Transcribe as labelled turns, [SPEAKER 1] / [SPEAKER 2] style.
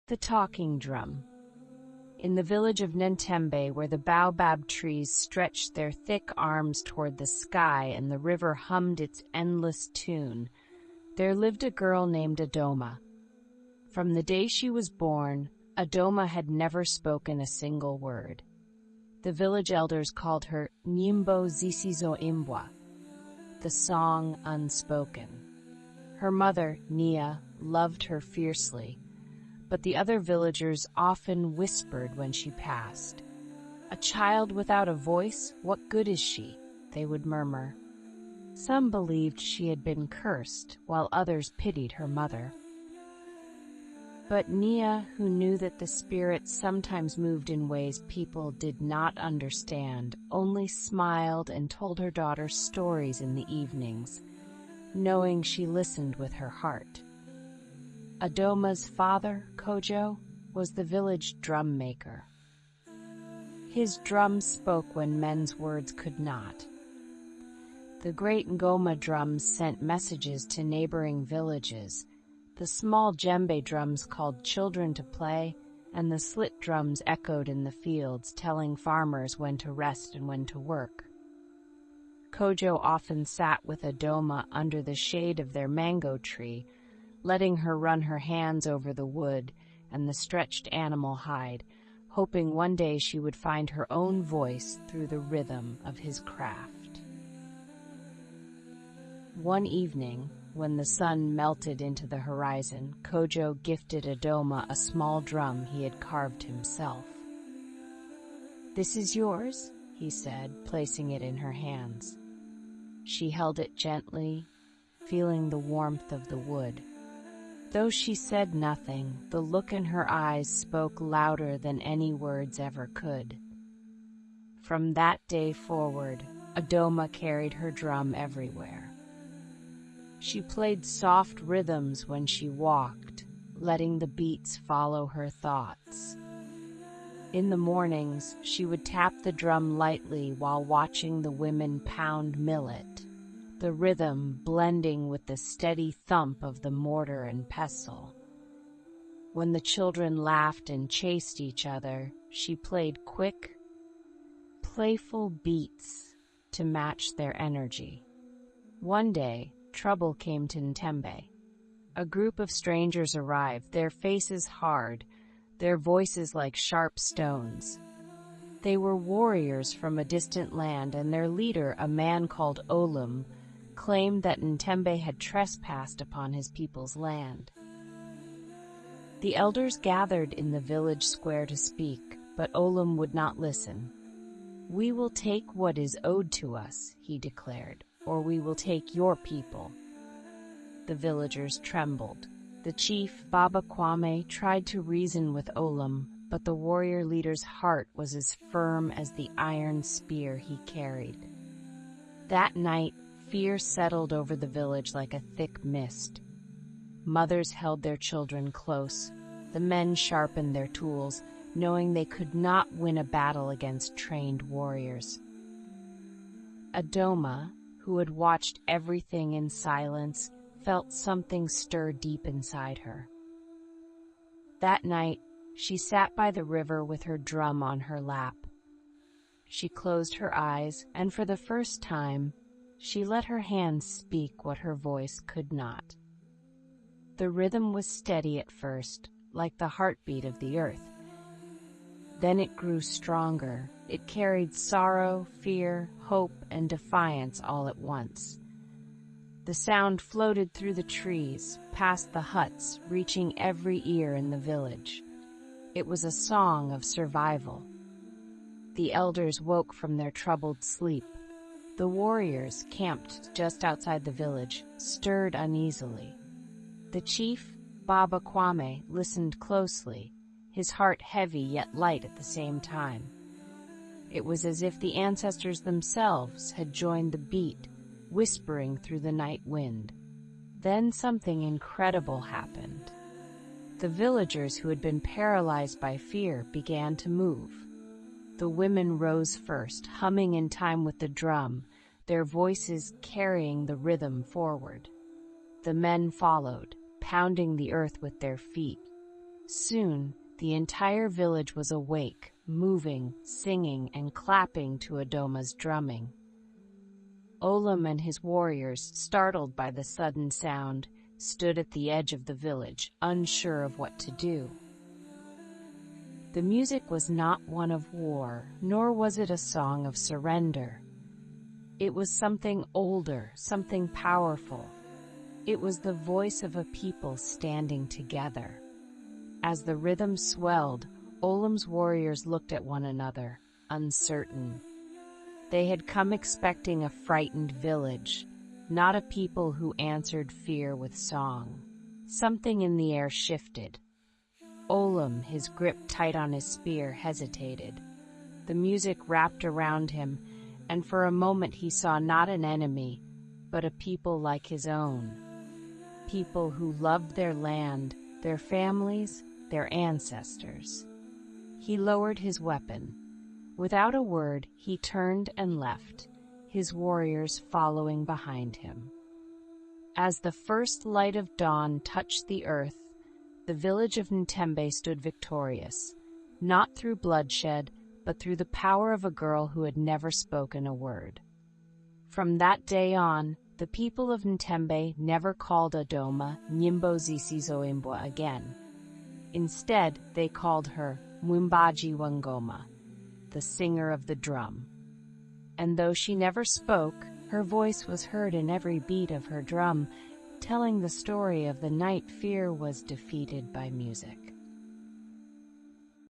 [SPEAKER 1] The talking drum. In the village of Nentembe, where the baobab trees stretched their thick arms toward the sky and the river hummed its endless tune, there lived a girl named Adoma. From the day she was born, Adoma had never spoken a single word. The village elders called her Nyimbo Zisizo Imbwa, the song unspoken. Her mother, Nia, loved her fiercely, but the other villagers often whispered when she passed. "A child without a voice, what good is she?" they would murmur. Some believed she had been cursed, while others pitied her mother. But Nia, who knew that the spirit sometimes moved in ways people did not understand, only smiled and told her daughter stories in the evenings, knowing she listened with her heart. Adoma's father, Kojo, was the village drum maker. His drum spoke when men's words could not. The great Ngoma drums sent messages to neighboring villages. The small djembe drums called children to play, and the slit drums echoed in the fields, telling farmers when to rest and when to work. Kojo often sat with Adoma under the shade of their mango tree, letting her run her hands over the wood and the stretched animal hide, hoping one day she would find her own voice through the rhythm of his craft. One evening, when the sun melted into the horizon, Kojo gifted Adoma a small drum he had carved himself. "This is yours," he said, placing it in her hands. She held it gently, feeling the warmth of the wood. Though she said nothing, the look in her eyes spoke louder than any words ever could. From that day forward, Adoma carried her drum everywhere. She played soft rhythms when she walked, letting the beats follow her thoughts. In the mornings, she would tap the drum lightly while watching the women pound millet, the rhythm blending with the steady thump of the mortar and pestle. When the children laughed and chased each other, she played quick, playful beats to match their energy. One day, trouble came to Ntembe. A group of strangers arrived, their faces hard, their voices like sharp stones. They were warriors from a distant land, and their leader, a man called Olum, claimed that Ntembe had trespassed upon his people's land. The elders gathered in the village square to speak, but Olum would not listen. "We will take what is owed to us," he declared, "or we will take your people." The villagers trembled. The chief, Baba Kwame, tried to reason with Olum, but the warrior leader's heart was as firm as the iron spear he carried. That night, fear settled over the village like a thick mist. Mothers held their children close. The men sharpened their tools, knowing they could not win a battle against trained warriors. Adoma, who had watched everything in silence, felt something stir deep inside her. That night, she sat by the river with her drum on her lap. She closed her eyes, and for the first time, she let her hands speak what her voice could not. The rhythm was steady at first, like the heartbeat of the earth. Then it grew stronger. It carried sorrow, fear, hope, and defiance all at once. The sound floated through the trees, past the huts, reaching every ear in the village. It was a song of survival. The elders woke from their troubled sleep. The warriors, camped just outside the village, stirred uneasily. The chief, Baba Kwame, listened closely, his heart heavy yet light at the same time. It was as if the ancestors themselves had joined the beat, whispering through the night wind. Then something incredible happened. The villagers who had been paralyzed by fear began to move. The women rose first, humming in time with the drum, their voices carrying the rhythm forward. The men followed, pounding the earth with their feet. Soon, the entire village was awake, moving, singing, and clapping to Adoma's drumming. Olam and his warriors, startled by the sudden sound, stood at the edge of the village, unsure of what to do. The music was not one of war, nor was it a song of surrender. It was something older, something powerful. It was the voice of a people standing together. As the rhythm swelled, Olam's warriors looked at one another, uncertain. They had come expecting a frightened village, not a people who answered fear with song. Something in the air shifted. Olam, his grip tight on his spear, hesitated. The music wrapped around him, and for a moment he saw not an enemy, but a people like his own. People who loved their land, their families, their ancestors. He lowered his weapon. Without a word, he turned and left, his warriors following behind him. As the first light of dawn touched the earth, the village of Ntembe stood victorious, not through bloodshed, but through the power of a girl who had never spoken a word. From that day on, the people of Ntembe never called Adoma Nyimbo Zisizoimbwa again. Instead, they called her Mwimbaji Wangoma, the singer of the drum. And though she never spoke, her voice was heard in every beat of her drum, telling the story of the night fear was defeated by music.